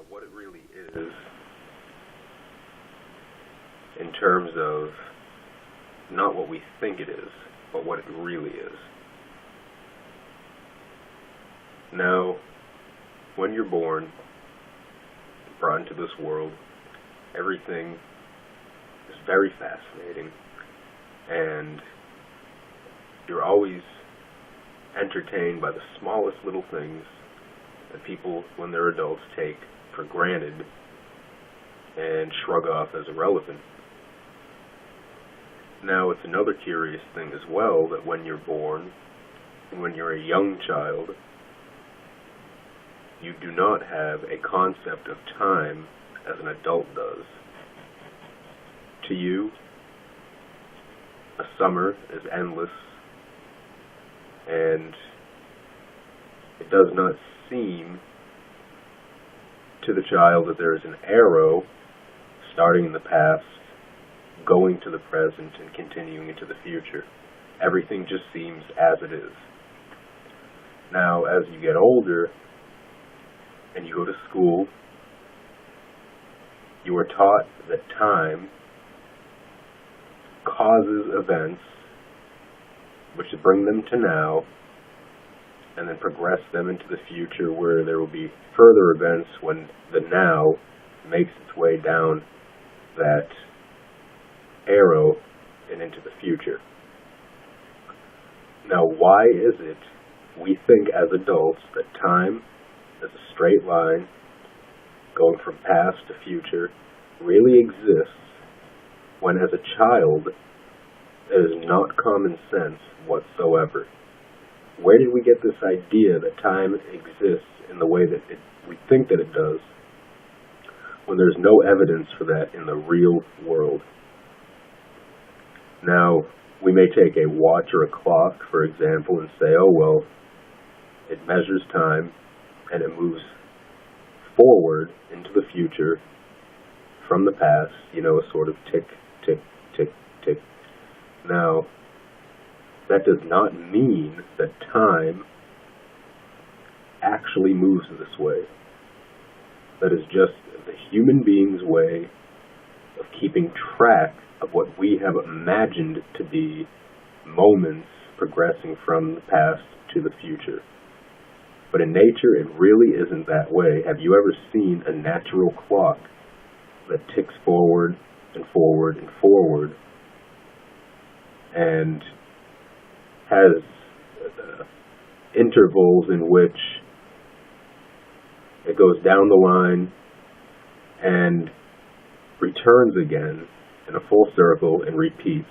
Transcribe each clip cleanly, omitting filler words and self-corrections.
what it really is in terms of not what we think it is, but what it really is. Now, when you're born, brought into this world, everything is very fascinating, and you're always entertained by the smallest little things that people, when they're adults, take for granted and shrug off as irrelevant. Now, it's another curious thing as well that when you're born, and when you're a young child, you do not have a concept of time as an adult does. To you, a summer is endless, and it does not seem to the child that there is an arrow starting in the past, going to the present, and continuing into the future. Everything just seems as it is. Now, as you get older and you go to school, you are taught that time causes events which bring them to now, and then progress them into the future, where there will be further events when the now makes its way down that arrow and into the future. Now, why is it we think as adults that time as a straight line going from past to future really exists, when as a child it is not common sense whatsoever? Where did we get this idea that time exists in the way that we think that it does, when there's no evidence for that in the real world? Now, we may take a watch or a clock, for example, and say, oh, well, it measures time and it moves forward into the future from the past, a sort of tick, tick, tick, tick. Now, that does not mean that time actually moves this way. That is just the human being's way of keeping track of what we have imagined to be moments progressing from the past to the future. But in nature, it really isn't that way. Have you ever seen a natural clock that ticks forward and forward and forward, and has intervals in which it goes down the line and returns again in a full circle and repeats?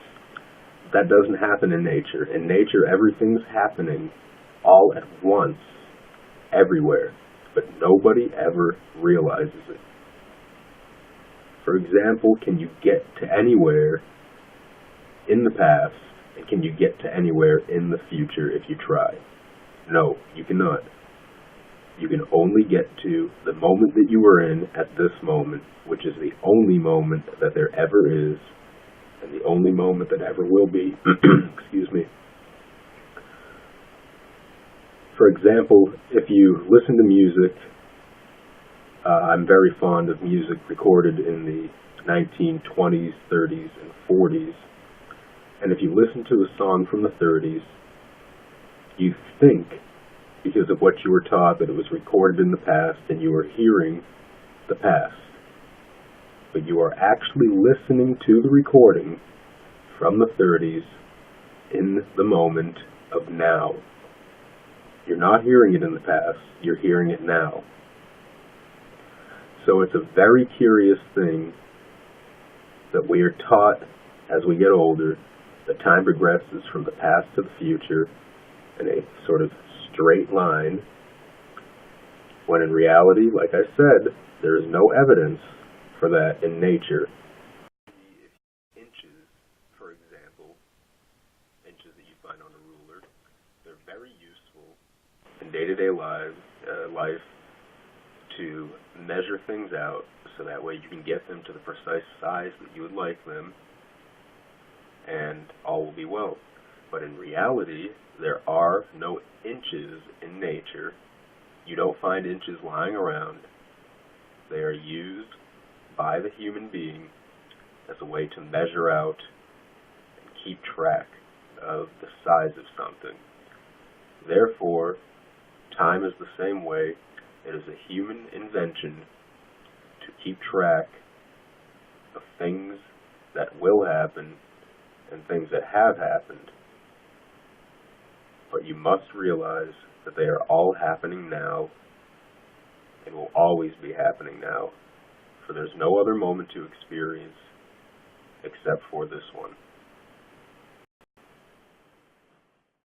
That doesn't happen in nature. In nature, everything's happening all at once, everywhere, but nobody ever realizes it. For example, can you get to anywhere in the past, and can you get to anywhere in the future if you try? No, you cannot. You can only get to the moment that you are in at this moment, which is the only moment that there ever is, and the only moment that ever will be. Excuse me. For example, if you listen to music, I'm very fond of music recorded in the 1920s, 30s, and 40s. And if you listen to a song from the 30s, you think, because of what you were taught, that it was recorded in the past and you are hearing the past. But you are actually listening to the recording from the 30s in the moment of now. You're not hearing it in the past, you're hearing it now. So it's a very curious thing that we are taught as we get older that time progresses from the past to the future in a sort of straight line, when in reality, like I said, there is no evidence for that in nature. Inches, for example, inches that you find on a ruler, they're very useful in day-to-day life to measure things out, so that way you can get them to the precise size that you would like them, and all will be well. But in reality, there are no inches in nature. You don't find inches lying around. They are used by the human being as a way to measure out and keep track of the size of something. Therefore, time is the same way. It is a human invention to keep track of things that will happen and things that have happened. But you must realize that they are all happening now and will always be happening now, for there's no other moment to experience except for this one.